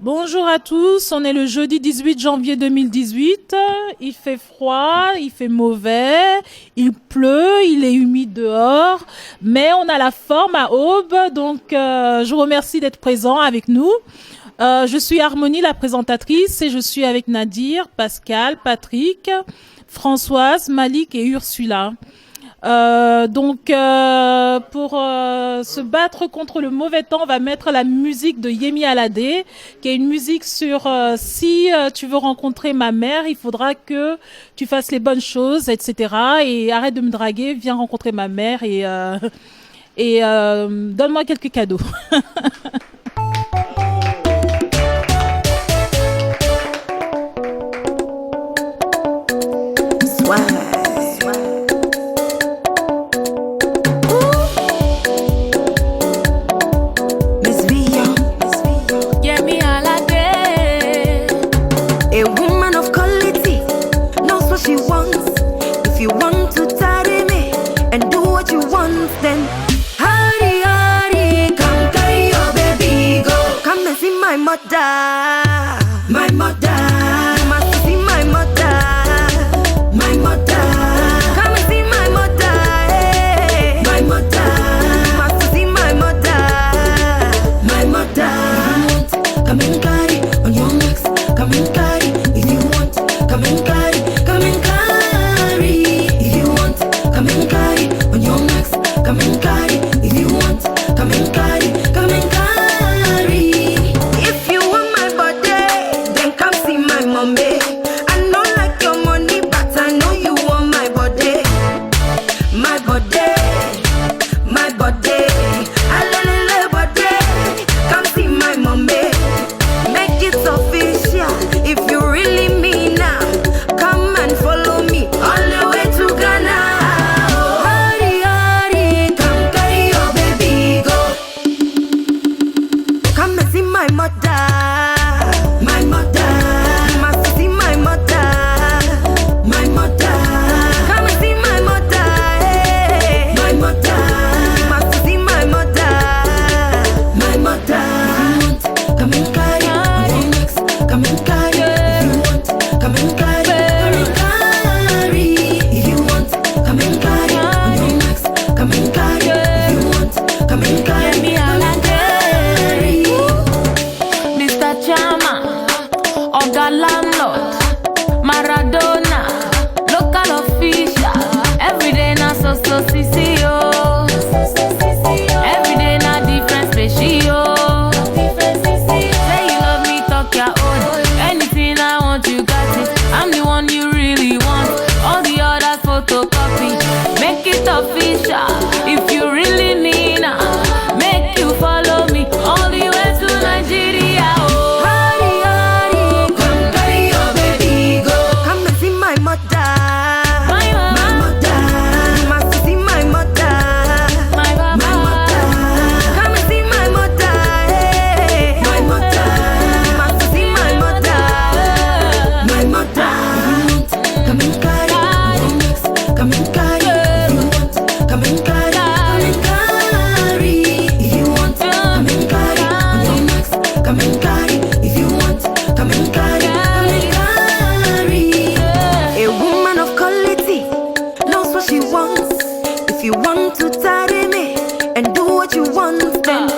Bonjour à tous, on est le jeudi 18 janvier 2018. Il fait froid, il fait mauvais, il pleut, il est humide dehors, mais on a la forme à aube, donc je vous remercie d'être présent avec nous. Je suis Harmonie, la présentatrice, et je suis avec Nadir, Pascal, Patrick, Françoise, Malik et Ursula. Pour se battre contre le mauvais temps, on va mettre la musique de Yemi Alade, qui est une musique sur si tu veux rencontrer ma mère, il faudra que tu fasses les bonnes choses, etc. Et arrête de me draguer, viens rencontrer ma mère et donne-moi quelques cadeaux. Swag. Then hurry, hurry, come carry your baby, go. Come and see my mother, my mother. You must see my mother, my mother. Come and see my mother, hey. My mother. You must see my mother, my mother. If you want, come and carry on your necks. Come and carry. If you want, come and carry, come and carry. If you want, come and carry on your necks. Come and carry, if you want, come and carry, come and carry. If you want my body, then come see my mommy. I know like your money, but I know you want my body. My body, my body. Alele body, come see my mommy. Make it official, if you really mean now. Come and follow me all the way to Ghana. My mother, my mother. You must see my mother, my mother. Come and see my mother, hey. My mother. You must see my mother, my mother. If you want, come and carry on your necks. Come and carry. If you want, come and carry, come and carry. If you want, come and carry on your necks. Come and carry. If you want, come and carry. Oga landlord, Maradona, local official. Every day na so CCO. Every day na different ratio. Say you love me, talk your own. Anything I want, you got it. I'm the one you really want. All the others photocopy. Make it official. If you really mean it, make you follow me all the way to Nigeria. If you want to tidy me and do what you want, then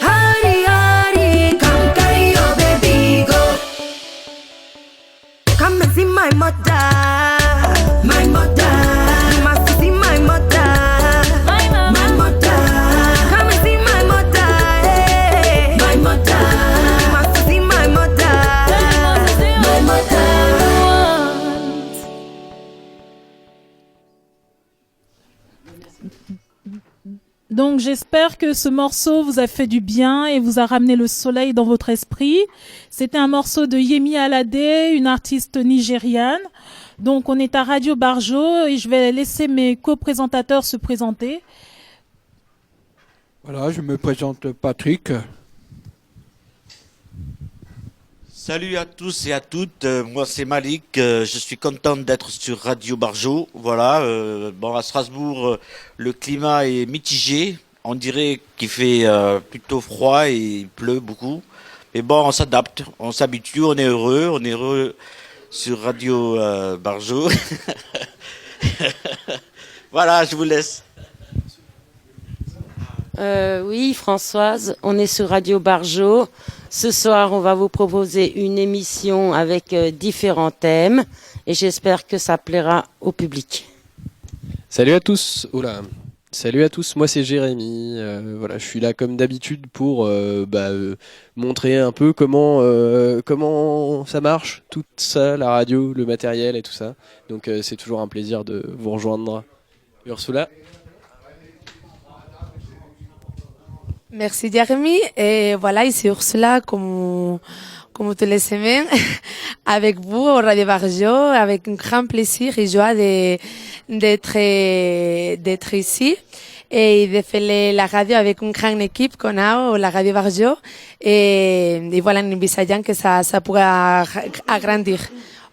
hurry, hurry, come carry your baby, go. Come and see my mother, my mother. You must see my mother, my mother. Come and see my mother, hey. My mother. You must see my mother, my mother. Donc j'espère que ce morceau vous a fait du bien et vous a ramené le soleil dans votre esprit. C'était un morceau de Yemi Alade, une artiste nigériane. Donc on est à Radio Barjo et je vais laisser mes co-présentateurs se présenter. Voilà, je me présente Patrick. Salut à tous et à toutes, moi c'est Malik, je suis content d'être sur Radio Barjo. Voilà, bon à Strasbourg le climat est mitigé, on dirait qu'il fait plutôt froid et il pleut beaucoup. Mais bon, on s'adapte, on s'habitue, on est heureux sur Radio Barjo. Voilà, je vous laisse. Oui, Françoise, on est sur Radio Barjo. Ce soir, on va vous proposer une émission avec différents thèmes et j'espère que ça plaira au public. Salut à tous. Oula. Salut à tous, moi c'est Jérémy. Voilà, je suis là comme d'habitude pour montrer un peu comment ça marche, tout ça, la radio, le matériel et tout ça. Donc c'est toujours un plaisir de vous rejoindre. Ursula. Merci Jérémy. Et voilà, ici Ursula, comme toutes les semaines, avec vous au Radio Barjo, avec un grand plaisir et joie d'être ici et de faire la radio avec une grande équipe qu'on a, la Radio Barjo. Et voilà, en envisageant que ça pourra agrandir.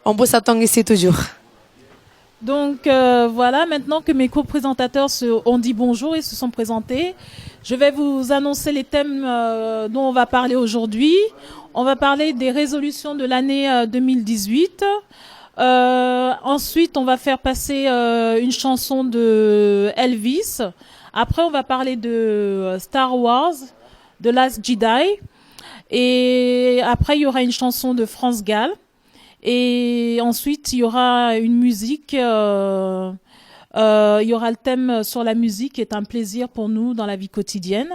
On vous attend ici toujours. Donc voilà, maintenant que mes co-présentateurs ont dit bonjour et se sont présentés, je vais vous annoncer les thèmes dont on va parler aujourd'hui. On va parler des résolutions de l'année 2018. Ensuite, on va faire passer une chanson de Elvis. Après, on va parler de Star Wars, The Last Jedi. Et après, il y aura une chanson de France Gall. Et ensuite, il y aura une musique, il y aura le thème sur la musique qui est un plaisir pour nous dans la vie quotidienne.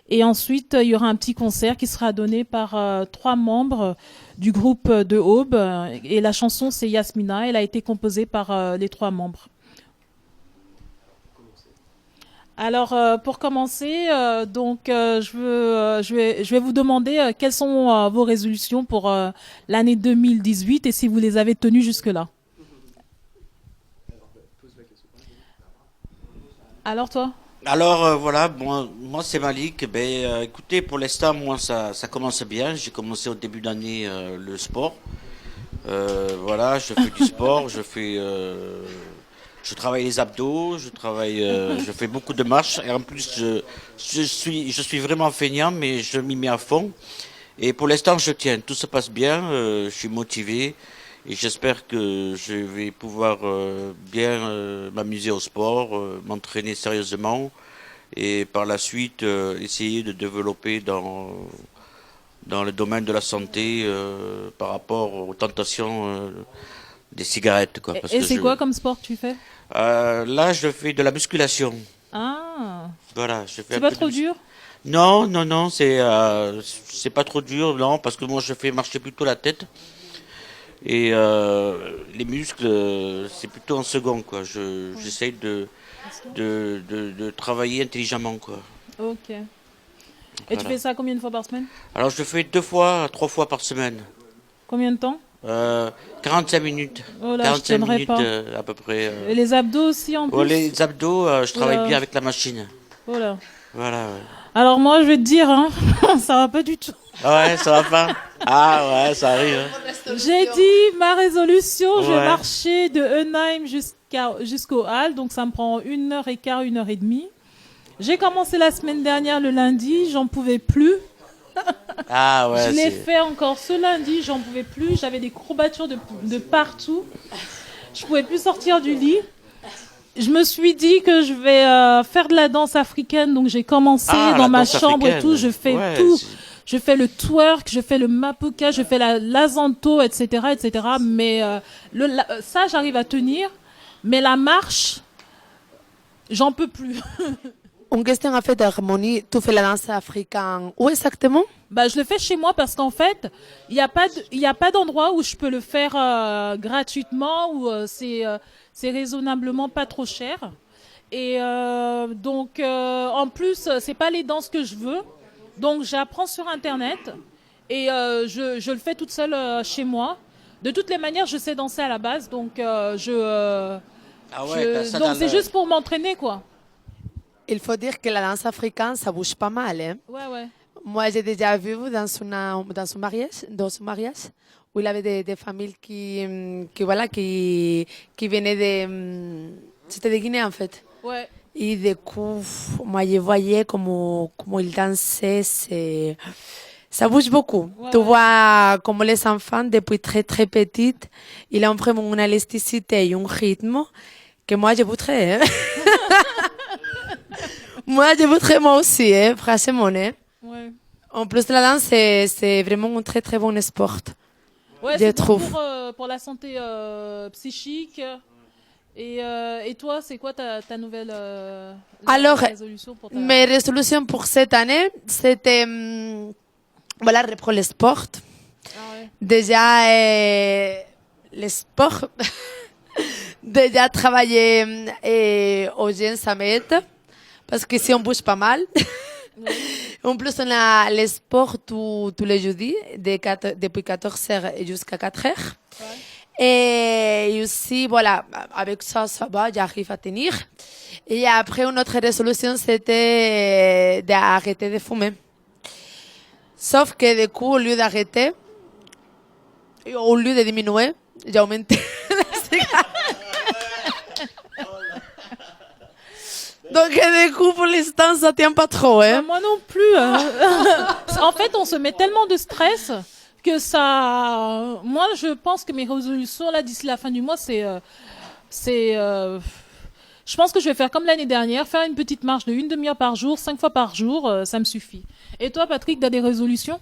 Et ensuite, il y aura un petit concert qui sera donné par 3 membres du groupe de Aube. Et la chanson, c'est Yasmina. Elle a été composée par les 3 membres. Alors, pour commencer, je vais vous demander quelles sont vos résolutions pour l'année 2018 et si vous les avez tenues jusque-là. Alors, toi? Alors voilà, moi c'est Malik. Écoutez, pour l'instant, moi ça commence bien. J'ai commencé au début d'année le sport. Voilà, je fais du sport, je travaille les abdos, je fais beaucoup de marches et en plus je suis vraiment feignant mais je m'y mets à fond et pour l'instant je tiens, tout se passe bien, je suis motivé et j'espère que je vais pouvoir bien m'amuser au sport, m'entraîner sérieusement et par la suite essayer de développer dans le domaine de la santé par rapport aux tentations des cigarettes quoi. Et c'est quoi comme sport que tu fais? Là, je fais de la musculation. Ah. Voilà, je fais C'est pas trop dur? Non, c'est pas trop dur, non, parce que moi je fais marcher plutôt la tête et les muscles c'est plutôt en second quoi. J'essaye de travailler intelligemment quoi. Ok. Et Voilà. tu fais ça combien de fois par semaine? Alors je le fais 2 fois, 3 fois par semaine. Combien de temps? 45 minutes. Oh là, 45 je tiendrai minutes pas. à peu près. Et les abdos aussi en plus? Oh, les abdos, je travaille Oula. bien avec la machine. Oh là. Voilà. Ouais. Alors moi, je vais te dire, hein, ça va pas du tout. Ah ouais, ça va pas. Ah ouais, ça arrive. Hein. J'ai dit ma résolution, je vais Ouais. marcher de Enheim jusqu'au Hall, donc ça me prend 1h15, 1h30. J'ai commencé la semaine dernière le lundi, j'en pouvais plus. Ah ouais. Je l'ai c'est- fait encore ce lundi, j'en pouvais plus. J'avais des courbatures de partout. Je pouvais plus sortir du lit. Je me suis dit que je vais faire de la danse africaine, donc j'ai commencé Ah, dans la ma danse chambre et africaine. tout. Je fais Ouais, tout. c'est- Je fais le twerk, je fais le mapuka, je fais l'azanto, etc., etc. Mais ça, j'arrive à tenir. Mais la marche, j'en peux plus. Une question en fait d'harmonie. Tu fais la danse africaine où exactement? Bah, je le fais chez moi parce qu'en fait, il n'y a pas d'endroit où je peux le faire gratuitement, où c'est raisonnablement pas trop cher. Et donc, en plus, c'est pas les danses que je veux. Donc, j'apprends sur Internet et je le fais toute seule chez moi. De toutes les manières, je sais danser à la base, donc Ah ouais, t'as ça donc dans c'est le- juste pour m'entraîner, quoi. Il faut dire que la danse africaine, ça bouge pas mal. Hein? Ouais, ouais. Moi, j'ai déjà vu dans un mariage où il y avait des familles qui venaient c'était de Guinée en fait. Ouais. Et du coup, moi, je voyais comment ils dansaient. Ça bouge beaucoup. Ouais, Tu ouais. vois, comme les enfants, depuis très très petites, ils ont vraiment une élasticité et un rythme que moi, je voudrais. Hein. Moi, je voudrais moi aussi, hein, franchement. Hein. Ouais. En plus, la danse, c'est vraiment un très très bon sport. Ouais, Je c'est bon trouve. pour la santé psychique. Et toi, c'est quoi ta nouvelle Alors, résolution pour ta... Mes résolutions pour cette année, c'était voilà, reprendre le sport. Ah ouais. Déjà, le sport. Déjà, travailler au gym, ça m'aide. Parce que si on bouge pas mal. En plus, on a le sport tous les jeudis, depuis 14h jusqu'à 4h. Et aussi, voilà, avec ça, ça va, j'arrive à tenir. Et après, une autre résolution, c'était d'arrêter de fumer. Sauf que du coup, au lieu d'arrêter, au lieu de diminuer, j'ai augmenté la cigarette. Donc, du coup, pour l'instant, ça tient pas trop, Bah, hein. moi non plus. En fait, on se met tellement de stress que ça... Moi, je pense que mes résolutions, là, d'ici la fin du mois, je pense que je vais faire comme l'année dernière, faire une petite marche de 1 demi-heure par jour, 5 fois par jour, ça me suffit. Et toi, Patrick, tu as des résolutions?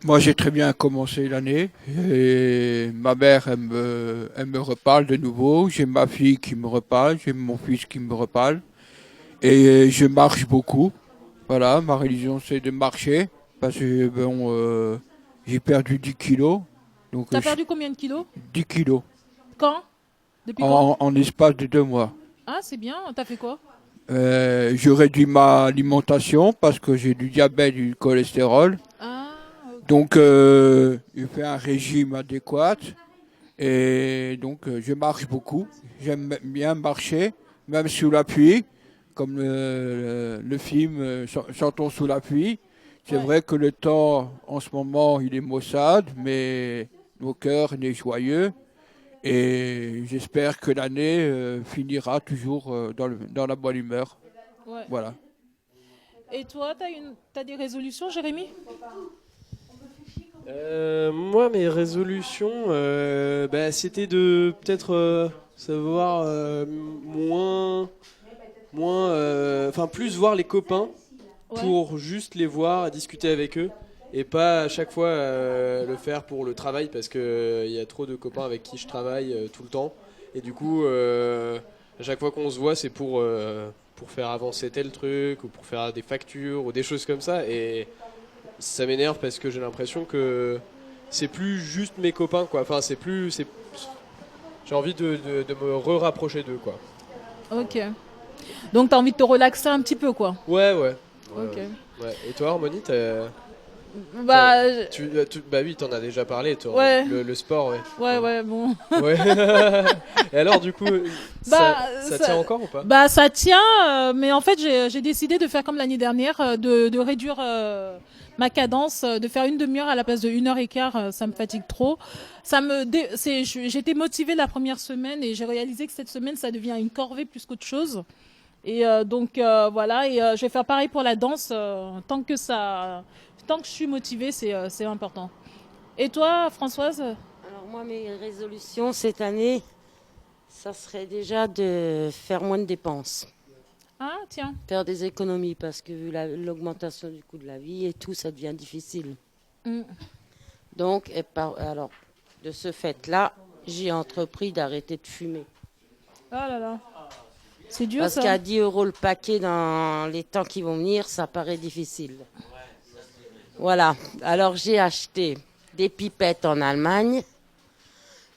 Moi, j'ai très bien commencé l'année et ma mère, elle me reparle de nouveau. J'ai ma fille qui me reparle, j'ai mon fils qui me reparle et je marche beaucoup. Voilà, ma religion, c'est de marcher parce que bon, j'ai perdu 10 kilos. Donc, T'as perdu combien de kilos? 10 kilos Quand? Depuis quand? en espace de 2 mois. Ah, c'est bien. T'as fait quoi? Je réduis ma alimentation parce que j'ai du diabète et du cholestérol. Ah, ok. Donc, je fais un régime adéquat et donc je marche beaucoup. J'aime bien marcher, même sous la pluie, comme le film Chantons sous la pluie. C'est vrai que le temps en ce moment il est maussade, mais nos cœurs il est joyeux et j'espère que l'année finira toujours dans la bonne humeur. Ouais. Voilà. Et toi, t'as des résolutions, Jérémy? Moi, mes résolutions, c'était de peut-être savoir plus voir les copains Ouais. pour juste les voir, discuter avec eux et pas à chaque fois le faire pour le travail parce que il y a trop de copains avec qui je travaille tout le temps et du coup à chaque fois qu'on se voit c'est pour faire avancer tel truc ou pour faire des factures ou des choses comme ça et ça m'énerve parce que j'ai l'impression que c'est plus juste mes copains quoi. Enfin j'ai envie de me rapprocher d'eux quoi. Ok. Donc, t'as envie de te relaxer un petit peu, quoi. Ouais. Ok. Ouais. Et toi Harmonie Bah, bah oui, t'en as déjà parlé, toi. Ouais. Le sport, ouais. ouais, bon. Ouais. Et alors, du coup, ça tient encore ou pas? Bah, ça tient, mais en fait, j'ai décidé de faire comme l'année dernière, de réduire ma cadence, de faire 1 demi-heure à la place de 1 h 15, ça me fatigue trop. J'étais motivée la première semaine et j'ai réalisé que cette semaine, ça devient une corvée plus qu'autre chose. Et donc, voilà, et je vais faire pareil pour la danse, tant que je suis motivée, c'est important. Et toi, Françoise? Alors moi, mes résolutions cette année, ça serait déjà de faire moins de dépenses. Ah, tiens. Faire des économies parce que vu l'augmentation du coût de la vie et tout, ça devient difficile. Mm. Donc, alors, de ce fait-là, j'ai entrepris d'arrêter de fumer. Oh là là. C'est dur, Parce ça. qu'à 10 € le paquet dans les temps qui vont venir, ça paraît difficile. Voilà. Alors, j'ai acheté des pipettes en Allemagne.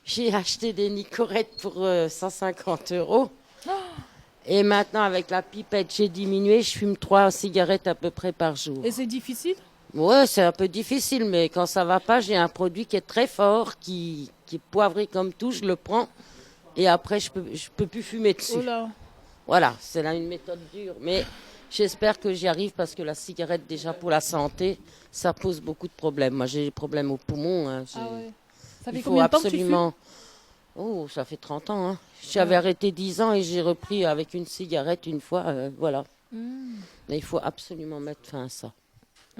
J'ai acheté des Nicorettes pour 150 €. Et maintenant, avec la pipette, j'ai diminué. Je fume 3 cigarettes à peu près par jour. Et c'est difficile? Ouais, c'est un peu difficile, mais quand ça va pas, j'ai un produit qui est très fort, qui est poivré comme tout. Je le prends et après, je peux plus fumer dessus. Oh là. Voilà, c'est là une méthode dure. Mais j'espère que j'y arrive parce que la cigarette, déjà pour la santé, ça pose beaucoup de problèmes. Moi, j'ai des problèmes aux poumons. Hein. Ah ouais. Ça fait Il faut combien de temps que tu absolument... Oh, ça fait 30 ans. Hein. J'avais arrêté 10 ans et j'ai repris avec une cigarette une fois. Voilà. fumes? Mais il faut absolument mettre fin à ça.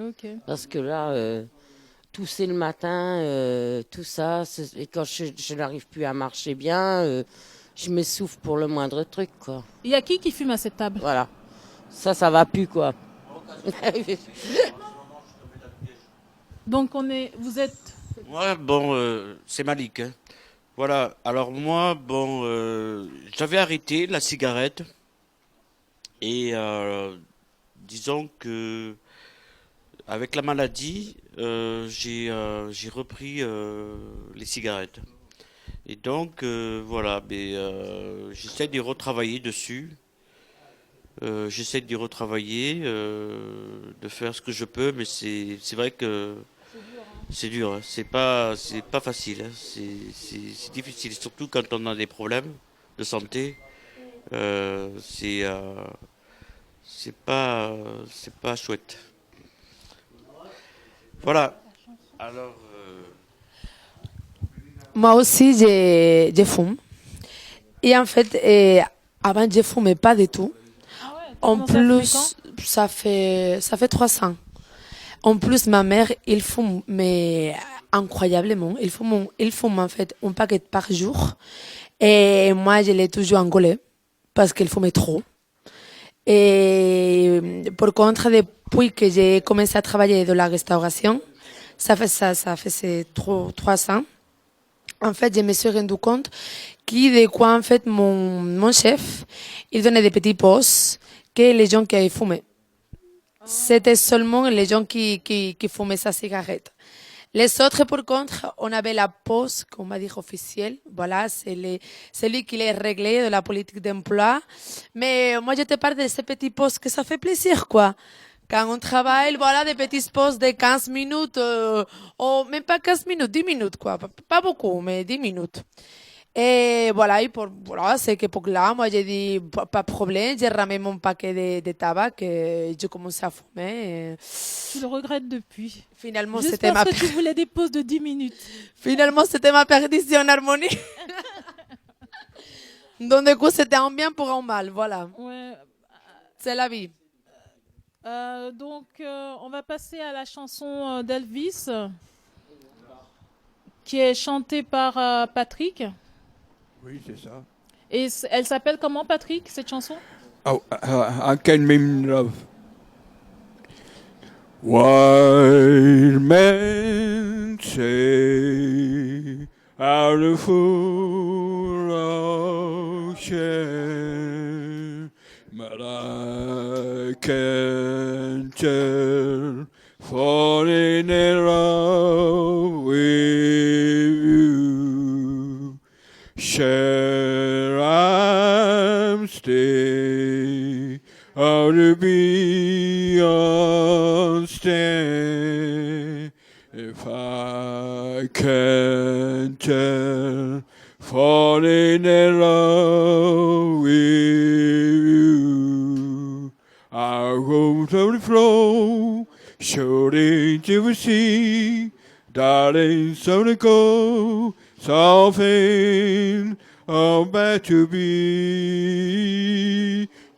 Ok. Parce que là, tousser le matin, tout ça, et quand je n'arrive plus à marcher bien, je m'essouffle pour le moindre truc, quoi. Il y a qui fume à cette table? Voilà. Ça va plus, quoi. Donc vous êtes... Ouais, bon, c'est Malik, hein. Voilà, alors moi, bon, j'avais arrêté la cigarette et disons que avec la maladie, j'ai repris les cigarettes. Et donc, voilà, mais j'essaie de retravailler dessus. J'essaie d'y retravailler, de faire ce que je peux, mais c'est vrai que c'est dur, hein. C'est pas facile, hein. C'est difficile, surtout quand on a des problèmes de santé. C'est pas chouette. Voilà. Alors, Moi aussi, je fume. Et en fait, avant, je fumais pas du tout. Ah ouais, En comment ça, tu fais plus, ça fait 3 ans. En plus, ma mère, il fume, mais incroyablement. Il fume en fait un paquet par jour. Et moi, je l'ai toujours engueulé parce qu'il fumait trop. Et par contre, depuis que j'ai commencé à travailler dans la restauration, ça fait ces 3 ans. En fait, je me suis rendu compte de quoi, en fait, mon chef, il donnait des petits postes que les gens qui fumaient. C'était seulement les gens qui fumaient sa cigarette. Les autres, par contre, on avait la pause, qu'on va dire officielle. Voilà, c'est lui qui les réglé de la politique d'emploi. Mais moi, je te parle de ces petits postes que ça fait plaisir, quoi. Quand on travaille, voilà, des petits postes de 15 minutes, ou même pas 15 minutes, 10 minutes, quoi. Pas beaucoup, mais 10 minutes. Et voilà, voilà, c'est que pour là, moi, j'ai dit, pas de problème, j'ai ramené mon paquet de tabac et j'ai commencé à fumer. Tu le regrettes depuis. Finalement, Juste c'était parce que tu voulais des pauses de 10 minutes. Finalement, c'était ma perdition en harmonie. Donc, du coup, c'était un bien pour un mal, voilà. Ouais. C'est la vie. Donc, on va passer à la chanson d'Elvis, qui est chantée par Patrick. Oui, c'est ça. Et elle s'appelle comment, Patrick, cette chanson? Oh, I can mean love. Wild men say out of full ocean, but I can't tell, falling in love with you. Shall I stay out to be on stand if I can't tell, falling in love with you. I'll go to the floor, shooting to the sea, darling, so to go, something I'm back to be.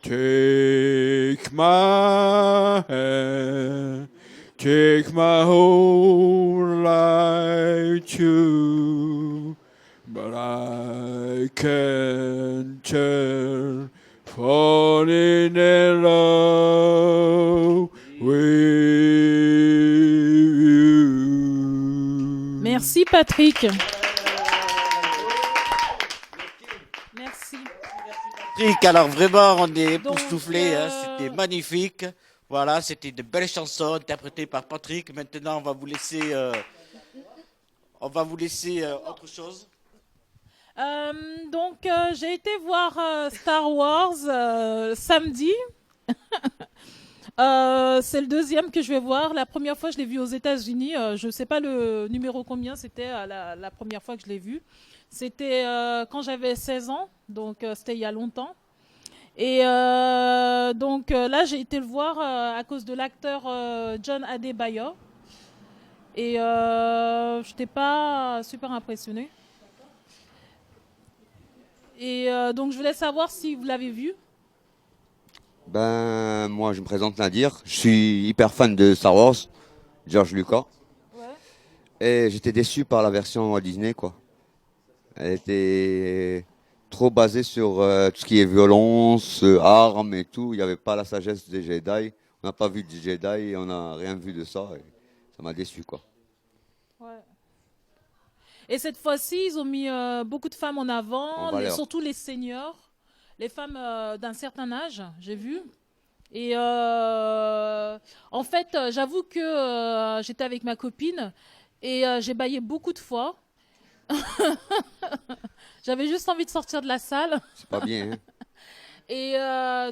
Take my hand, take my whole life too, but I can't tell, falling in love with you. Merci, Patrick. Merci. Patrick, alors vraiment, on est Donc, époustouflés, hein, c'était magnifique. Voilà, c'était de belles chansons interprétées par Patrick. Maintenant, on va vous laisser autre chose. Donc, j'ai été voir Star Wars samedi. C'est le deuxième que je vais voir. La première fois, je l'ai vu aux États-Unis. Je ne sais pas le numéro combien c'était la première fois que je l'ai vu. C'était quand j'avais 16 ans, donc c'était il y a longtemps. Et donc là, j'ai été le voir à cause de l'acteur John Adebayo. Et je n'étais pas super impressionnée. Et donc, je voulais savoir si vous l'avez vu. Ben, moi, je me présente Nadir. Je suis hyper fan de Star Wars, George Lucas. Et j'étais déçu par la version Walt Disney, quoi. Elle était trop basée sur tout ce qui est violence, armes et tout. Il n'y avait pas la sagesse des Jedi. On n'a pas vu de Jedi, on n'a rien vu de ça. Et ça m'a déçu, quoi. Ouais. Et cette fois-ci, ils ont mis beaucoup de femmes en avant, En valeur. surtout les seniors, les femmes d'un certain âge, j'ai vu. Et en fait, j'avoue que j'étais avec ma copine et j'ai bâillé beaucoup de fois. J'avais juste envie de sortir de la salle. C'est pas bien, hein. Et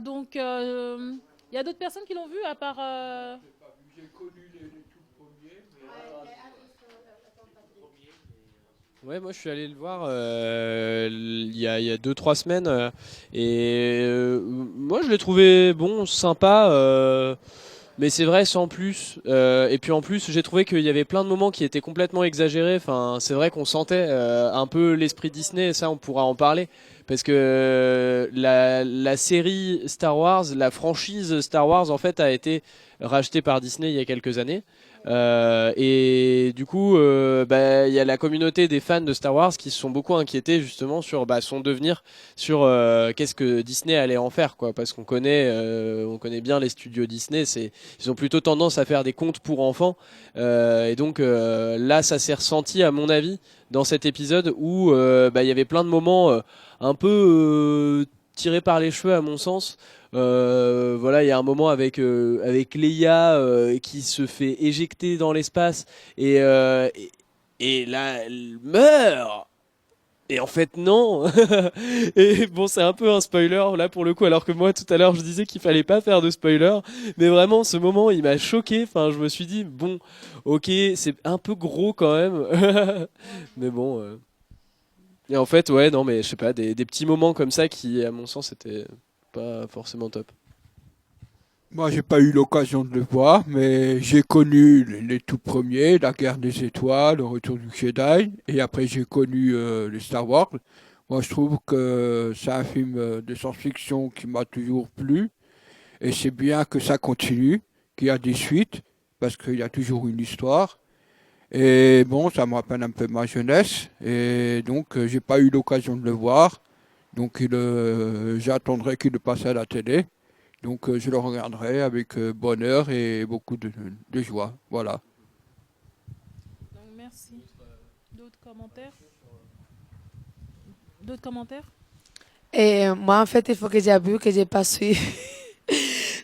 donc, il y a d'autres personnes qui l'ont vu à part... Ouais, moi je suis allé le voir il y a 2-3 semaines et moi je l'ai trouvé bon, sympa, mais c'est vrai sans plus. Et puis en plus j'ai trouvé qu'il y avait plein de moments qui étaient complètement exagérés. Enfin, c'est vrai qu'on sentait un peu l'esprit Disney, et ça on pourra en parler. Parce que la série Star Wars, la franchise Star Wars en fait a été rachetée par Disney il y a quelques années. Et du coup, il y a la communauté des fans de Star Wars qui se sont beaucoup inquiétés justement sur son devenir, sur qu'est-ce que Disney allait en faire, quoi, parce qu'on connaît bien les studios Disney, ils ont plutôt tendance à faire des contes pour enfants, et donc là, ça s'est ressenti à mon avis dans cet épisode où il y avait plein de moments un peu tirés par les cheveux à mon sens. Voilà, il y a un moment avec Leia qui se fait éjecter dans l'espace et là elle meurt. Et en fait non. Et bon, c'est un peu un spoiler là pour le coup, alors que moi tout à l'heure je disais qu'il fallait pas faire de spoiler, mais vraiment ce moment il m'a choqué. Enfin, je me suis dit bon, ok, c'est un peu gros quand même, mais bon. Et en fait, ouais, non, mais je sais pas, des petits moments comme ça qui, à mon sens, étaient pas forcément top. Moi, j'ai pas eu l'occasion de le voir, mais j'ai connu les tout premiers, la Guerre des Étoiles, le Retour du Jedi, et après j'ai connu les Star Wars. Moi, je trouve que c'est un film de science-fiction qui m'a toujours plu, et c'est bien que ça continue, qu'il y a des suites, parce qu'il y a toujours une histoire. Et bon, ça me rappelle un peu ma jeunesse, et donc j'ai pas eu l'occasion de le voir, donc j'attendrai qu'il le passe à la télé. Donc je le regarderai avec bonheur et beaucoup de joie. Voilà. Donc, merci. D'autres commentaires? D'autres commentaires? Et moi, en fait, il faut que j'avoue que j'ai pas suivi,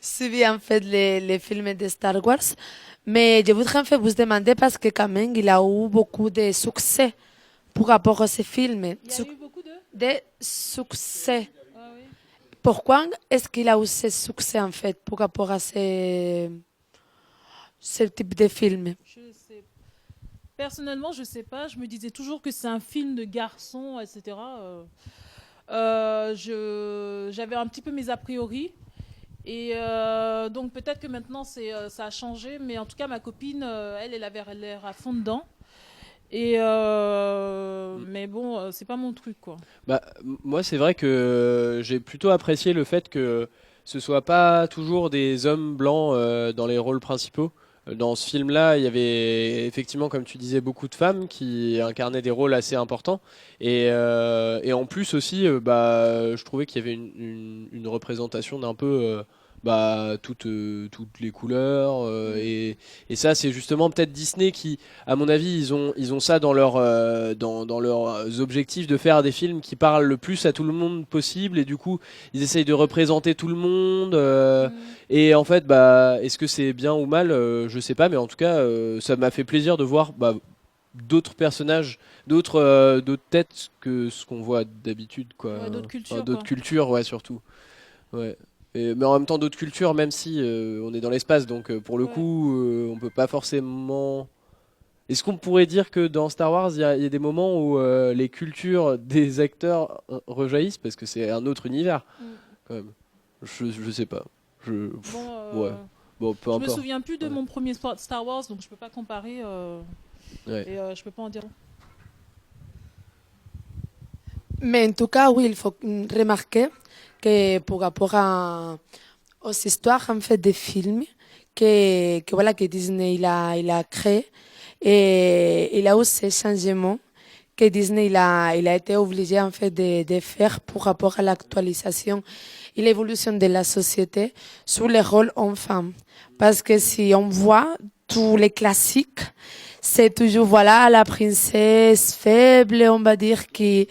suivi en fait les films de Star Wars. Mais je voudrais en fait vous demander parce que quand même, il a eu beaucoup de succès par rapport à ces films. Il y a eu beaucoup de succès. Ah oui. Pourquoi est-ce qu'il a eu ce succès en fait par rapport à ce type de film? Je sais. Personnellement, je sais pas. Je me disais toujours que c'est un film de garçon, etc. J'avais un petit peu mes a priori. Et donc peut-être que maintenant ça a changé, mais en tout cas ma copine, elle avait l'air à fond dedans. Et mais bon, c'est pas mon truc, quoi. Moi, c'est vrai que j'ai plutôt apprécié le fait que ce soit pas toujours des hommes blancs dans les rôles principaux. Dans ce film-là, il y avait effectivement, comme tu disais, beaucoup de femmes qui incarnaient des rôles assez importants. Et en plus aussi, je trouvais qu'il y avait une représentation d'un peu toutes les couleurs. Et ça, c'est justement peut-être Disney qui, à mon avis, ils ont ça dans dans leurs objectifs de faire des films qui parlent le plus à tout le monde possible. Et du coup, ils essayent de représenter tout le monde. Et en fait, est-ce que c'est bien ou mal, je sais pas, mais en tout cas, ça m'a fait plaisir de voir d'autres personnages, d'autres têtes que ce qu'on voit d'habitude, quoi. Ouais, d'autres cultures, D'autres quoi. cultures, ouais, surtout. Ouais. Mais en même temps, d'autres cultures, même si on est dans l'espace, donc pour le coup, on peut pas forcément. Est-ce qu'on pourrait dire que dans Star Wars, il y a des moments où les cultures des acteurs rejaillissent parce que c'est un autre univers, quand même. Je sais pas. Ouais. Bon, peu Je importe. me souviens plus de mon premier Star Wars, donc je peux pas comparer. Ouais. Et je peux pas en dire. Mais en tout cas, oui, il faut remarquer que par rapport aux histoires en fait des films que Disney il a créé et il a aussi ces changements que Disney il a été obligé en fait de faire pour rapport à l'actualisation et l'évolution de la société sur les rôles hommes-femmes. Parce que si on voit tous les classiques, c'est toujours voilà la princesse faible, on va dire, qui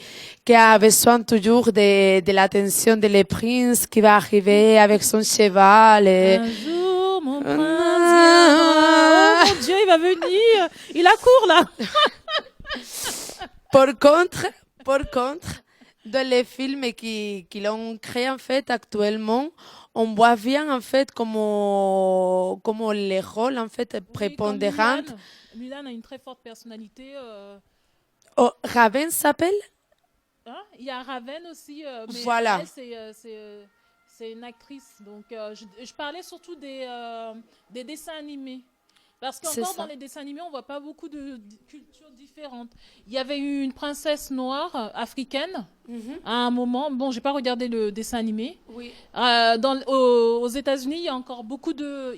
a besoin toujours de l'attention de le prince qui va arriver avec son cheval. Et... Un jour, mon prince viendra. Oh mon Dieu, il va venir. Il accourt là. Pour contre, dans les films qui l'ont créé en fait actuellement, on voit bien en fait comment les rôles en fait prépondérants. Mulan a une très forte personnalité. Oh, Raven s'appelle? Hein, il y a Raven aussi, mais Voilà. elle, c'est une actrice. Donc, je parlais surtout des dessins animés. Parce C'est qu'encore ça. dans les dessins animés, on voit pas beaucoup de cultures différentes. Il y avait eu une princesse noire africaine à un moment. Bon, j'ai pas regardé le dessin animé. Oui. Aux États-Unis, il y a encore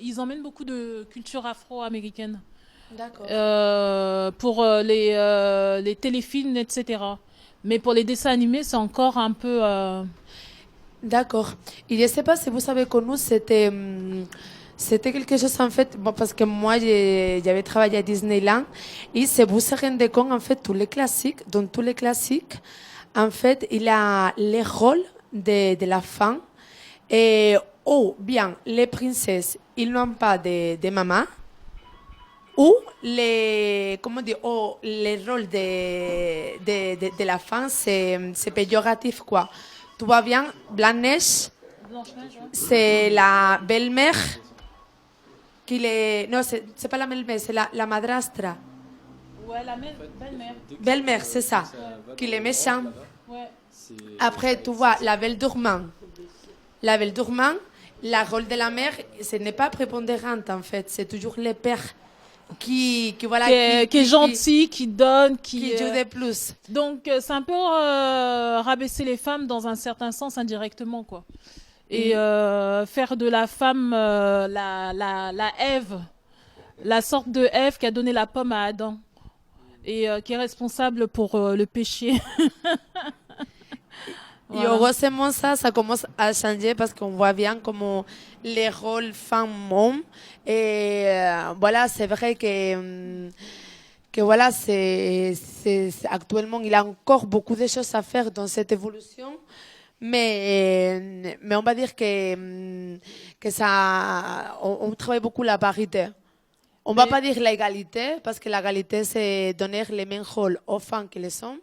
ils emmènent beaucoup de culture afro-américaine. D'accord. Pour les téléfilms, etc. Mais pour les dessins animés, c'est encore un peu... D'accord. Et je ne sais pas si vous savez que nous, c'était quelque chose en fait, bon, parce que moi, j'avais travaillé à Disneyland, et si vous vous rendez compte, en fait, dans tous les classiques, en fait, il a les rôles de la femme, et, bien, les princesses, ils n'ont pas de maman, ou les rôles de la femme, c'est péjoratif, quoi. Tu vois bien, Blanche-Neige, c'est la belle-mère non, c'est pas la belle-mère, c'est la madrastra. Ouais, la belle-mère. Belle-mère, c'est ça. Qu'il est méchant. Ouais. Après, tu vois, la belle dormant. La belle dormant, la rôle de la mère, ce n'est pas prépondérante en fait. C'est toujours le père qui est gentil, qui donne, qui joue de plus. Donc, c'est un peu rabaisser les femmes dans un certain sens indirectement, quoi. Et faire de la femme la Ève, la sorte de Ève qui a donné la pomme à Adam et qui est responsable pour le péché. Et heureusement ça commence à changer parce qu'on voit bien comment les rôles femmes-hommes. Et voilà, c'est vrai que voilà, actuellement, il y a encore beaucoup de choses à faire dans cette évolution. Mais on va dire que ça, on travaille beaucoup la parité. On va pas dire l'égalité, parce que l'égalité, c'est donner les mêmes rôles aux femmes que les hommes,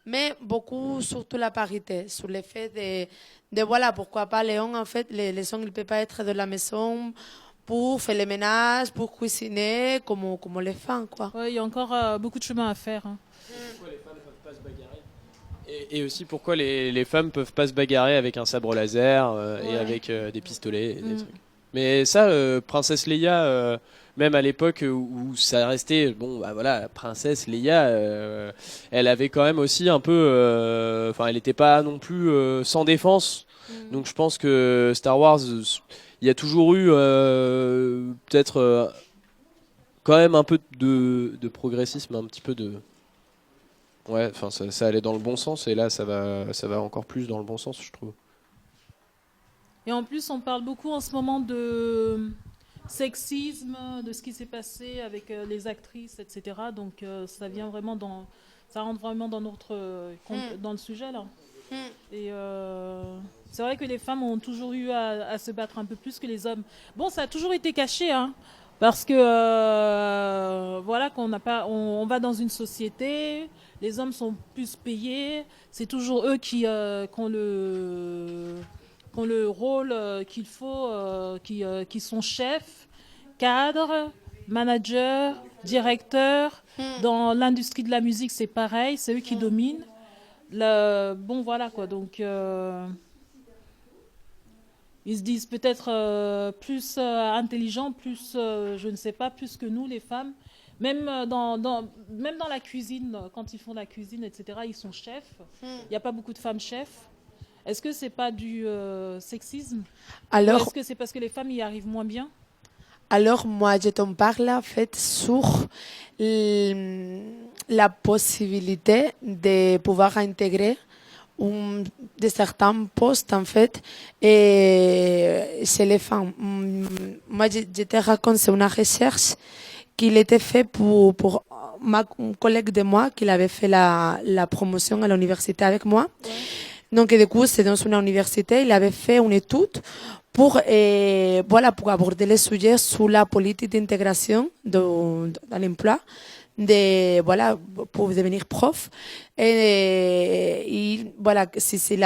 mais beaucoup surtout la parité, sur le fait de voilà, pourquoi pas les hommes, en fait, les hommes, ils ne peuvent pas être de la maison pour faire le ménage, pour cuisiner, comme les femmes, quoi. Ouais, il y a encore beaucoup de chemin à faire. Hein. Pourquoi les femmes peuvent pas se bagarrer et aussi pourquoi les femmes peuvent pas se bagarrer avec un sabre laser et avec des pistolets et des trucs. Mais ça, Princesse Leia, même à l'époque où ça restait, bon, bah voilà, la Princesse Leia, elle avait quand même aussi un peu, enfin, elle n'était pas non plus sans défense. Donc je pense que Star Wars, il y a toujours eu peut-être quand même un peu de progressisme, un petit peu de... Ouais, enfin ça allait dans le bon sens et là ça va encore plus dans le bon sens, je trouve. Et en plus, on parle beaucoup en ce moment de sexisme, de ce qui s'est passé avec les actrices, etc. Donc ça vient vraiment ça rentre vraiment dans dans le sujet là. Et c'est vrai que les femmes ont toujours eu à se battre un peu plus que les hommes. Bon, ça a toujours été caché, hein, parce que voilà on va dans une société, les hommes sont plus payés, c'est toujours eux qui ont le rôle qu'il faut, qui sont chefs, cadres, managers, directeurs. Dans l'industrie de la musique, c'est pareil, c'est eux qui dominent. Bon, voilà quoi, donc ils se disent peut-être plus intelligents, plus, je ne sais pas, plus que nous les femmes. Même dans la cuisine, quand ils font la cuisine, etc., ils sont chefs. Il n'y a pas beaucoup de femmes chefs. Est-ce que c'est pas du sexisme? Ou Alors, est-ce que c'est parce que les femmes y arrivent moins bien? alors moi, je t'en parle en fait sur la possibilité de pouvoir intégrer de certains postes en fait chez les femmes. Moi, je te raconte, c'est une recherche qu'il était fait pour un collègue de moi qui avait fait la promotion à l'université avec moi. Ouais. Donc, du coup, c'est dans une université, il avait fait une étude pour aborder les sujets sur la politique d'intégration dans l'emploi, pour devenir prof. Et voilà, si les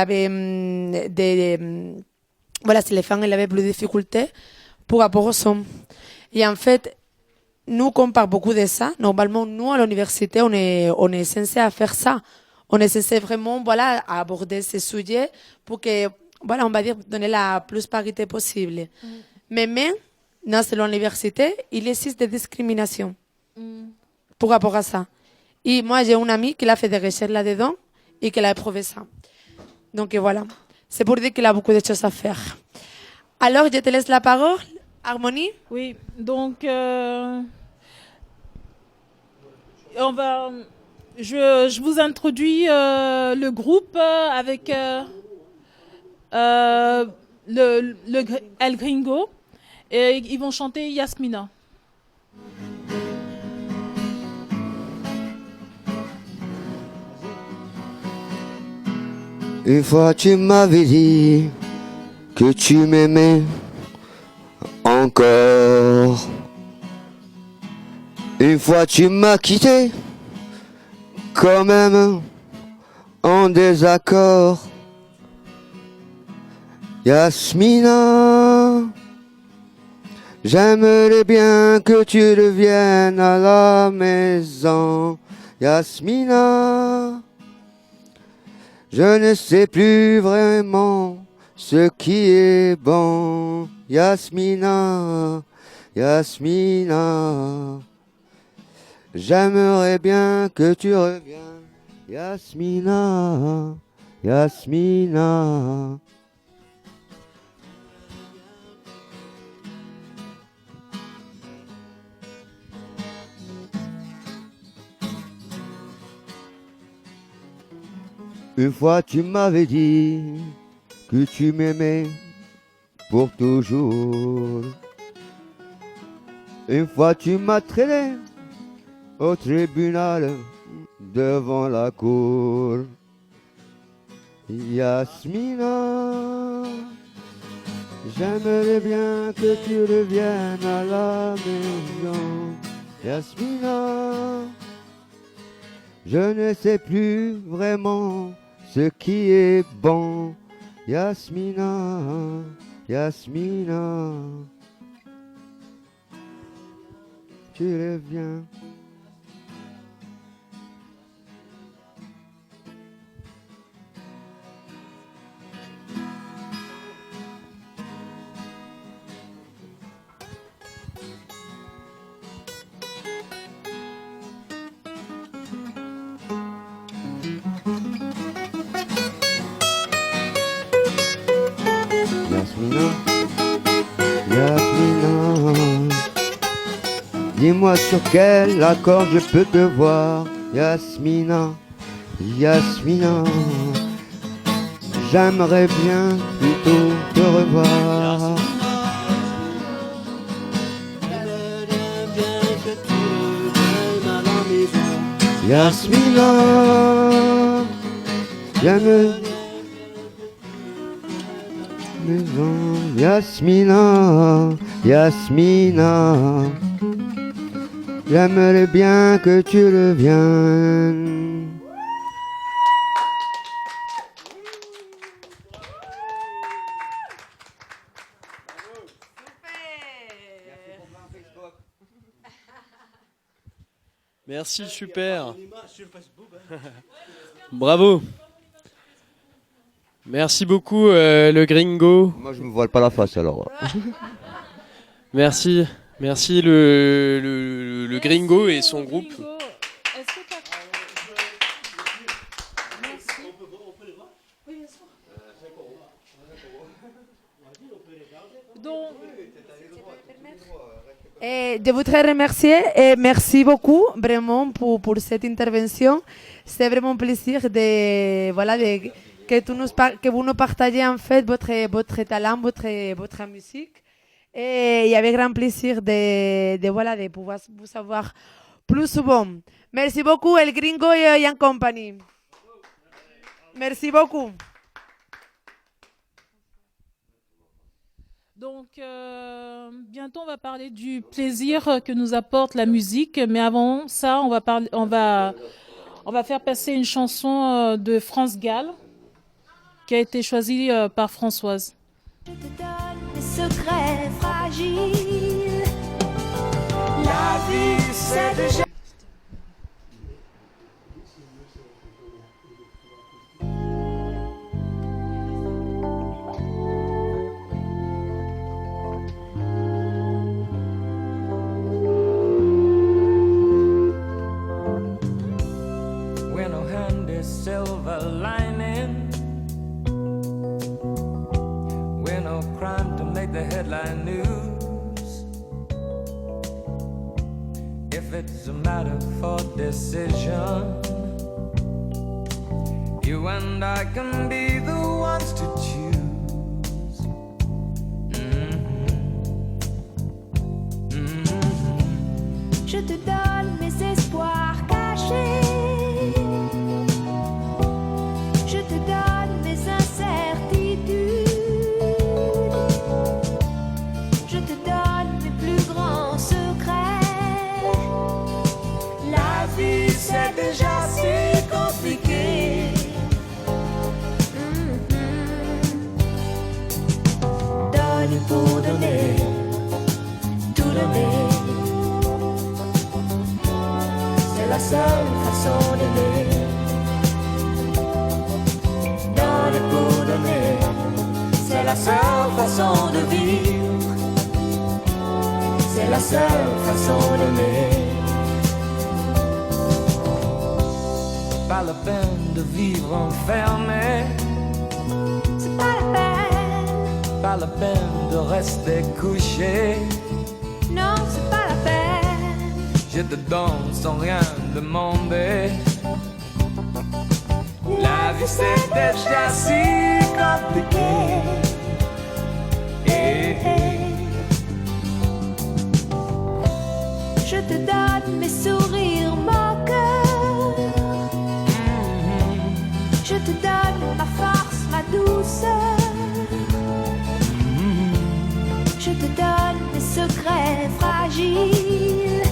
femmes avaient plus de difficultés pour rapport aux hommes. Et en fait, nous, on parle beaucoup de ça. Normalement, nous, à l'université, on est censé à faire ça. On est censé vraiment, à aborder ces sujets pour que, on va dire, donner la plus parité possible. Mais même, dans l'université, il existe des discriminations pour rapport à ça. Et moi, j'ai une amie qui a fait des recherches là-dedans et qui a éprouvé ça. Donc, voilà. C'est pour dire qu'il a beaucoup de choses à faire. Alors, je te laisse la parole. Harmonie? Oui, donc je vous introduis le groupe avec El Gringo et ils vont chanter Yasmina. Une fois tu m'avais dit que tu m'aimais encore. Une fois tu m'as quitté, quand même en désaccord. Yasmina, j'aimerais bien que tu reviennes à la maison. Yasmina, je ne sais plus vraiment ce qui est bon. Yasmina, Yasmina, j'aimerais bien que tu reviennes. Yasmina, Yasmina. Une fois tu m'avais dit que tu m'aimais pour toujours. Une fois tu m'as traîné au tribunal devant la cour. Yasmina, j'aimerais bien que tu reviennes à la maison. Yasmina, je ne sais plus vraiment ce qui est bon. Yasmina, Yasmina, tu reviens. Yasmina, Yasmina, dis-moi sur quel accord je peux te voir. Yasmina, Yasmina, j'aimerais bien plutôt te revoir. Yasmina, j'aime maison. Yasmina, Yasmina, j'aimerais bien que tu reviennes. Merci, super. Bravo. Merci beaucoup, le Gringo. Moi, je me voile pas la face alors. Merci, merci le Gringo et son groupe. je voudrais remercier et merci beaucoup vraiment pour cette intervention. C'est vraiment un plaisir que vous nous partagez en fait votre talent, votre musique. Et il y avait grand plaisir de pouvoir vous savoir plus souvent. Merci beaucoup, El Gringo et Young Company. Merci beaucoup. Donc, bientôt, on va parler du plaisir que nous apporte la musique. Mais avant ça, on va faire passer une chanson de France Gall qui a été choisie par Françoise. Je te donne des secrets fragiles. La vie, c'est déjà. We're no handy silver lining. We're no crime to make the headline news. If it's a matter for decision, you and I can be the ones to choose. Je te donne mes espoirs cachés. Je te donne mes incertitudes. Je te donne mes plus grands secrets. La vie, c'est déjà si compliqué. Donner pour donner, tout donner. C'est la seule façon d'aimer. Donner pour donner, c'est la seule façon de vivre. C'est la seule façon d'aimer. Pas la peine de vivre enfermé. C'est pas la peine. Pas la peine de rester couché. Non, c'est pas la peine. Je te donne sans rien demander. La vie c'est déjà si compliqué. Je te donne mes sourires moqueurs. Je te donne ma force, ma douceur. Je te donne mes secrets fragiles.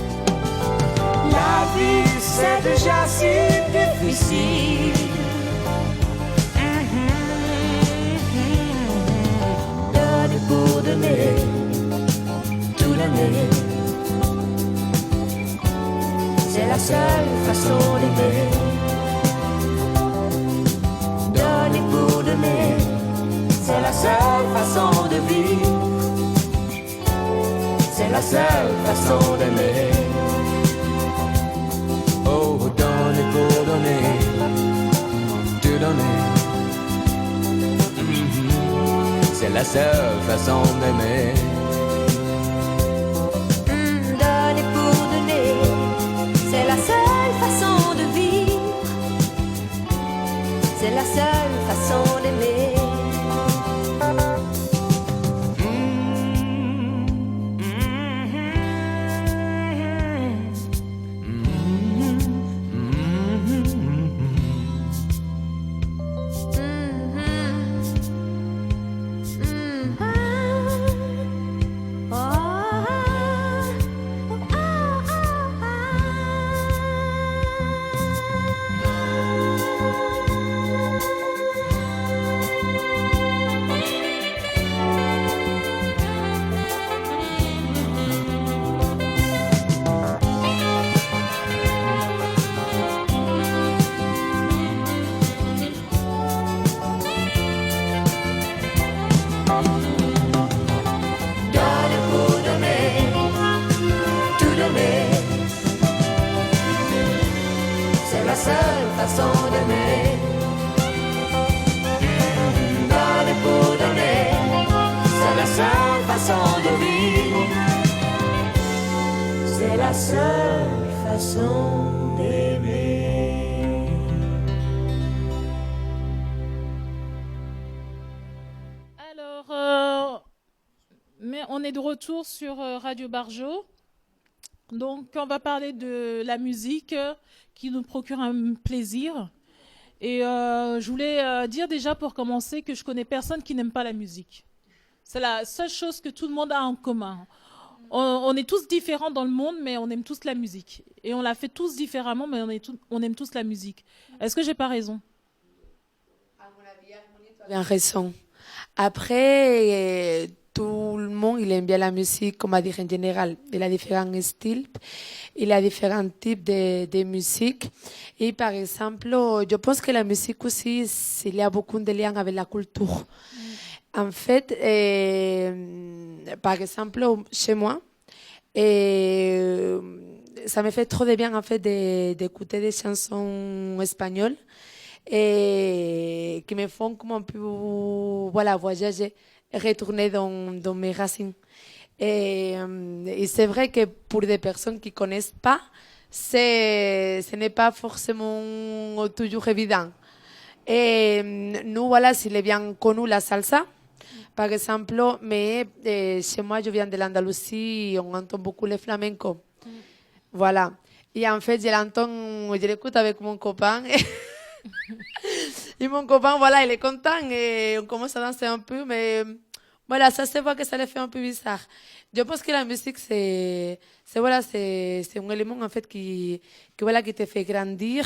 La vie c'est déjà si difficile. Donner pour donner, tout donner. C'est la seule façon d'aimer. Donner pour donner, c'est la seule façon de vivre. C'est la seule façon d'aimer. Oh, donner pour donner, tout donner. C'est la seule façon d'aimer. Donner pour donner, c'est la seule façon de vivre. C'est la seule façon d'aimer. seule façon d'aimer. Alors, mais on est de retour sur Radio Barjo. Donc, on va parler de la musique qui nous procure un plaisir. Et je voulais dire déjà pour commencer que je connais personne qui n'aime pas la musique. C'est la seule chose que tout le monde a en commun. On est tous différents dans le monde, mais on aime tous la musique. Et on la fait tous différemment, mais on aime tous la musique. Est-ce que j'ai pas raison? Bien raison. Après, tout le monde il aime bien la musique, comme à dire en général. Il a différents styles, il a différents types de musique. Et par exemple, je pense que la musique aussi, il y a beaucoup de liens avec la culture. En fait, par exemple, chez moi, ça me fait trop de bien en fait d'écouter des chansons espagnoles et qui me font comme un peu voilà, voyager et retourner dans mes racines. Et c'est vrai que pour des personnes qui ne connaissent pas, ce n'est pas forcément toujours évident. Et nous, voilà, s'il est bien connu la salsa, par exemple, mais chez moi, je viens de l'Andalousie, on entend beaucoup le flamenco. Voilà. Et en fait, je l'écoute avec mon copain. Et mon copain, voilà, il est content et on commence à danser un peu, mais voilà, ça se voit que ça le fait un peu bizarre. Je pense que la musique, c'est un élément en fait qui te fait grandir.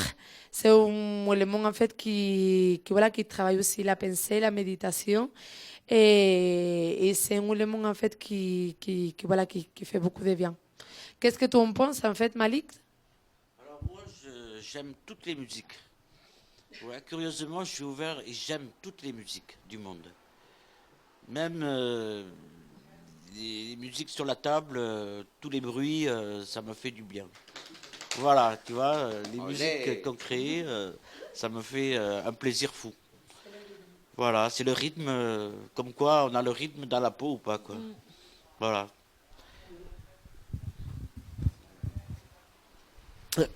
C'est un élément en fait qui travaille aussi la pensée, la méditation. Et c'est un élément en fait qui fait beaucoup de bien. Qu'est-ce que tu en penses en fait, Malik? Alors moi, j'aime toutes les musiques. Ouais, curieusement, je suis ouvert et j'aime toutes les musiques du monde. Même les musiques sur la table, tous les bruits, ça me fait du bien. Voilà, tu vois, les musiques qu'on crée, ça me fait un plaisir fou. Voilà, c'est le rythme, comme quoi on a le rythme dans la peau ou pas, quoi. Voilà.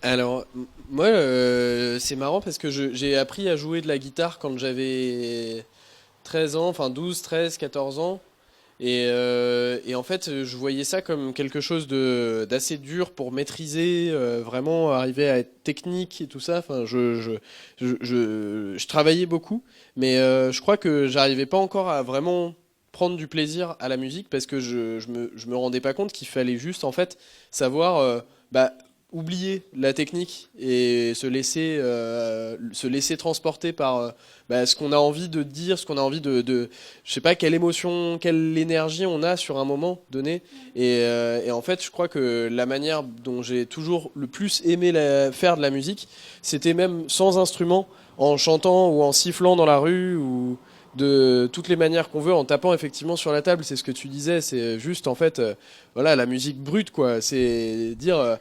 Alors, moi, c'est marrant parce que j'ai appris à jouer de la guitare quand j'avais 13 ans, enfin 12, 13, 14 ans. Et en fait, je voyais ça comme quelque chose d'assez dur pour maîtriser, vraiment arriver à être technique et tout ça. Enfin, je travaillais beaucoup, mais je crois que j'arrivais pas encore à vraiment prendre du plaisir à la musique parce que je me rendais pas compte qu'il fallait juste en fait savoir oublier la technique et se laisser transporter par ce qu'on a envie de dire, ce qu'on a envie de je sais pas, quelle émotion, quelle énergie on a sur un moment donné. Et en fait, je crois que la manière dont j'ai toujours le plus aimé faire de la musique, c'était même sans instrument, en chantant ou en sifflant dans la rue ou de toutes les manières qu'on veut, en tapant effectivement sur la table. C'est ce que tu disais, c'est juste en fait voilà, la musique brute, quoi. C'est dire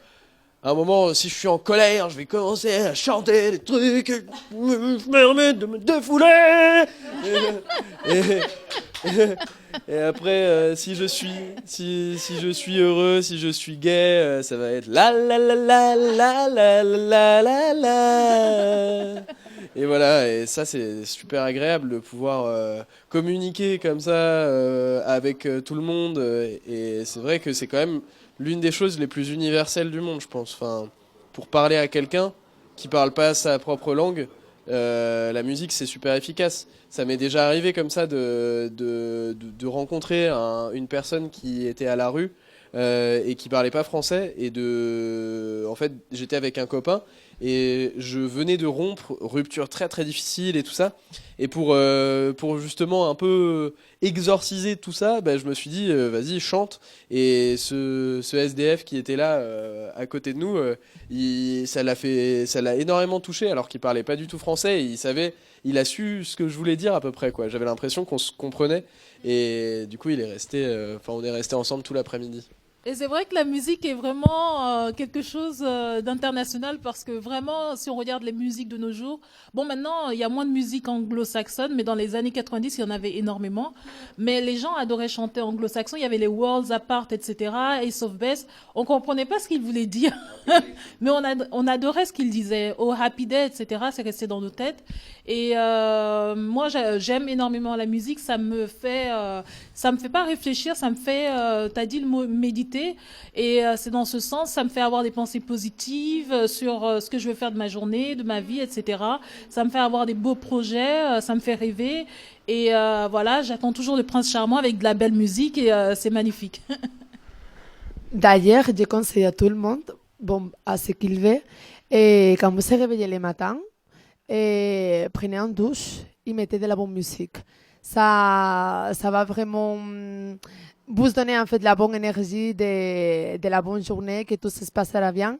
à un moment, si je suis en colère, je vais commencer à chanter des trucs, je me permets de me défouler. Et après, si je suis heureux, si je suis gai, ça va être la la la la la la la la la. Et voilà, et ça c'est super agréable de pouvoir communiquer comme ça avec tout le monde. Et c'est vrai que c'est quand même l'une des choses les plus universelles du monde, je pense. Enfin, pour parler à quelqu'un qui parle pas sa propre langue, la musique c'est super efficace. Ça m'est déjà arrivé comme ça de rencontrer une personne qui était à la rue et qui parlait pas français en fait j'étais avec un copain et je venais de rompre, rupture très très difficile et tout ça, et pour justement un peu exorciser tout ça, je me suis dit vas-y chante. Et ce SDF qui était là à côté de nous, ça l'a énormément touché alors qu'il parlait pas du tout français et il a su ce que je voulais dire à peu près, quoi. J'avais l'impression qu'on se comprenait et du coup on est resté ensemble tout l'après-midi. Et c'est vrai que la musique est vraiment quelque chose d'international parce que vraiment, si on regarde les musiques de nos jours, bon maintenant il y a moins de musique anglo-saxonne, mais dans les années 90 il y en avait énormément. Mais les gens adoraient chanter anglo-saxon, il y avait les Worlds Apart, etc., Ace of Base. On comprenait pas ce qu'ils voulaient dire, mais on adorait ce qu'ils disaient. Oh Happy Day, etc., c'est resté dans nos têtes. Et moi j'aime énormément la musique, ça me fait pas réfléchir, ça me fait, t'as dit le mot méditer. Et c'est dans ce sens, ça me fait avoir des pensées positives sur ce que je veux faire de ma journée, de ma vie, etc. Ça me fait avoir des beaux projets, ça me fait rêver. Et voilà, j'attends toujours le prince charmant avec de la belle musique et c'est magnifique. D'ailleurs, je conseille à tout le monde, bon, à ce qu'il veut, et quand vous se réveillez le matin, et prenez une douche et mettez de la bonne musique. Ça va vraiment vous donner en fait de la bonne énergie, de la bonne journée, que tout se passera bien.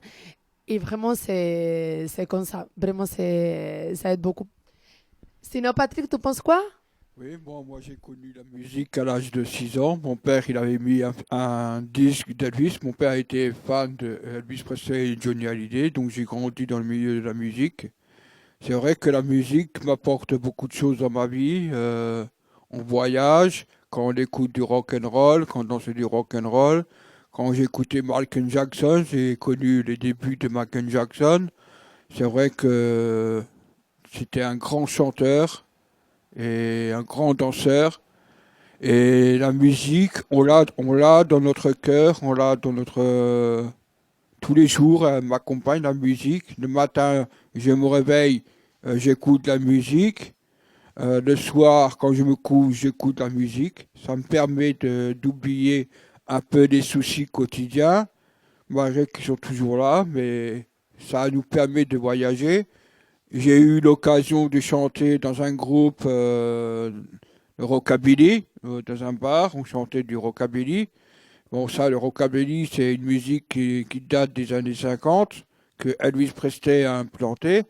Et vraiment, c'est comme ça. Vraiment, ça aide beaucoup. Sinon, Patrick, tu penses quoi? Oui, moi j'ai connu la musique à l'âge de 6 ans. Mon père, il avait mis un disque d'Elvis. Mon père était fan de Elvis Presley et Johnny Hallyday, donc j'ai grandi dans le milieu de la musique. C'est vrai que la musique m'apporte beaucoup de choses dans ma vie. On voyage, quand on écoute du rock and roll, quand on danse du rock and roll. Quand j'ai écouté Michael Jackson, j'ai connu les débuts de Michael Jackson. C'est vrai que c'était un grand chanteur et un grand danseur. Et la musique, on l'a dans notre cœur, on l'a dans notre... tous les jours, elle m'accompagne la musique. Le matin, je me réveille, j'écoute la musique. Le soir, quand je me couche, j'écoute la musique. Ça me permet d'oublier un peu les soucis quotidiens, malgré qu'ils sont toujours là, mais ça nous permet de voyager. J'ai eu l'occasion de chanter dans un groupe rockabilly, dans un bar, on chantait du rockabilly. Bon, ça, le rockabilly, c'est une musique qui date des années 50, que Elvis Presley a implanté.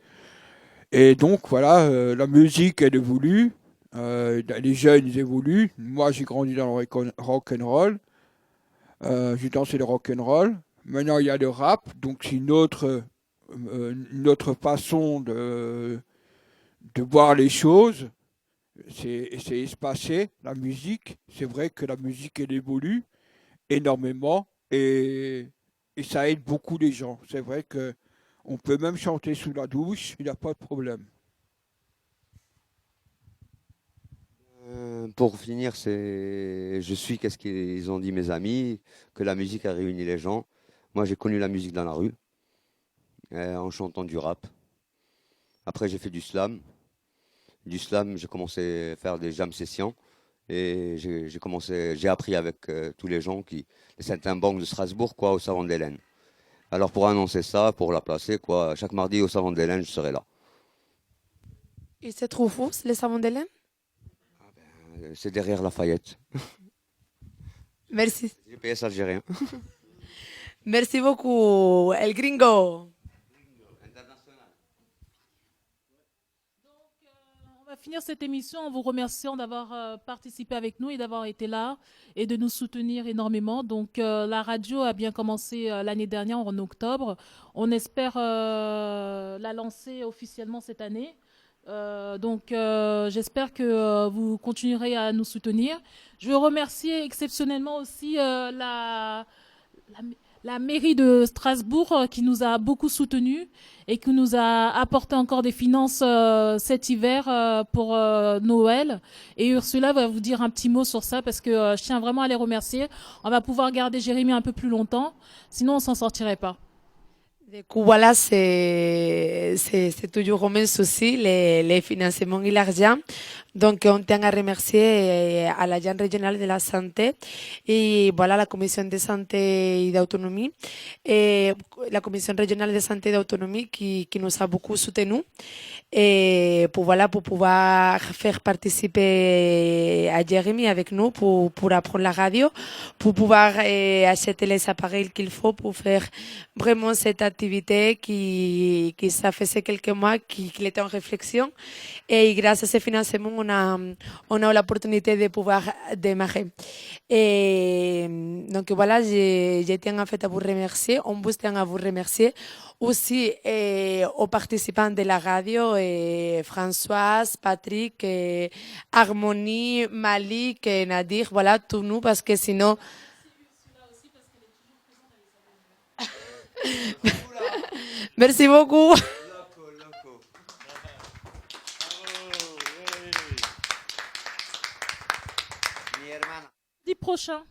Et donc, voilà, la musique, elle évolue, les jeunes, ils évoluent. Moi, j'ai grandi dans le rock and roll, j'ai dansé le rock and roll. Maintenant, il y a le rap, donc c'est une autre façon de voir les choses. C'est espacé, la musique. C'est vrai que la musique, elle évolue énormément et ça aide beaucoup les gens. C'est vrai que on peut même chanter sous la douche, il n'y a pas de problème. Pour finir, je suis qu'est-ce qu'ils ont dit mes amis, que la musique a réuni les gens. Moi, j'ai connu la musique dans la rue, en chantant du rap. Après, j'ai fait du slam. Du slam, j'ai commencé à faire des jam sessions. Et j'ai appris avec tous les gens les saltimbanques de Strasbourg, quoi, au Savon d'Hélène. Alors pour annoncer ça, pour la placer, quoi, chaque mardi au Savon d'Hélène, je serai là. Il se trouve où, le savon d'Hélène? C'est derrière Lafayette. Merci. GPS algérien. Merci beaucoup, El Gringo. On va finir cette émission en vous remerciant d'avoir participé avec nous et d'avoir été là et de nous soutenir énormément. Donc la radio a bien commencé l'année dernière en octobre. On espère la lancer officiellement cette année. Donc j'espère que vous continuerez à nous soutenir. Je veux remercier exceptionnellement aussi la mairie de Strasbourg qui nous a beaucoup soutenus et qui nous a apporté encore des finances cet hiver pour Noël. Et Ursula va vous dire un petit mot sur ça parce que je tiens vraiment à les remercier. On va pouvoir garder Jérémy un peu plus longtemps, sinon on s'en sortirait pas. Du coup, voilà, c'est toujours au même souci, les financements et l'argent. Donc, on tient à remercier à l'Agence régionale de la santé et voilà, la Commission de santé et d'autonomie et la Commission régionale de santé et d'autonomie qui nous a beaucoup soutenus et pour pouvoir faire participer à Jérémy avec nous pour apprendre la radio, pour pouvoir acheter les appareils qu'il faut pour faire vraiment cette activité qui ça faisait quelques mois qu'il était en réflexion et grâce à ces financements on a eu l'opportunité de pouvoir démarrer. Et donc voilà, je tiens en fait à vous remercier, on vous tient à vous remercier aussi aux participants de la radio, Françoise, Patrick, Harmonie, Malik, Nadir, voilà, tous nous, parce que sinon... Merci beaucoup. Mardi prochain.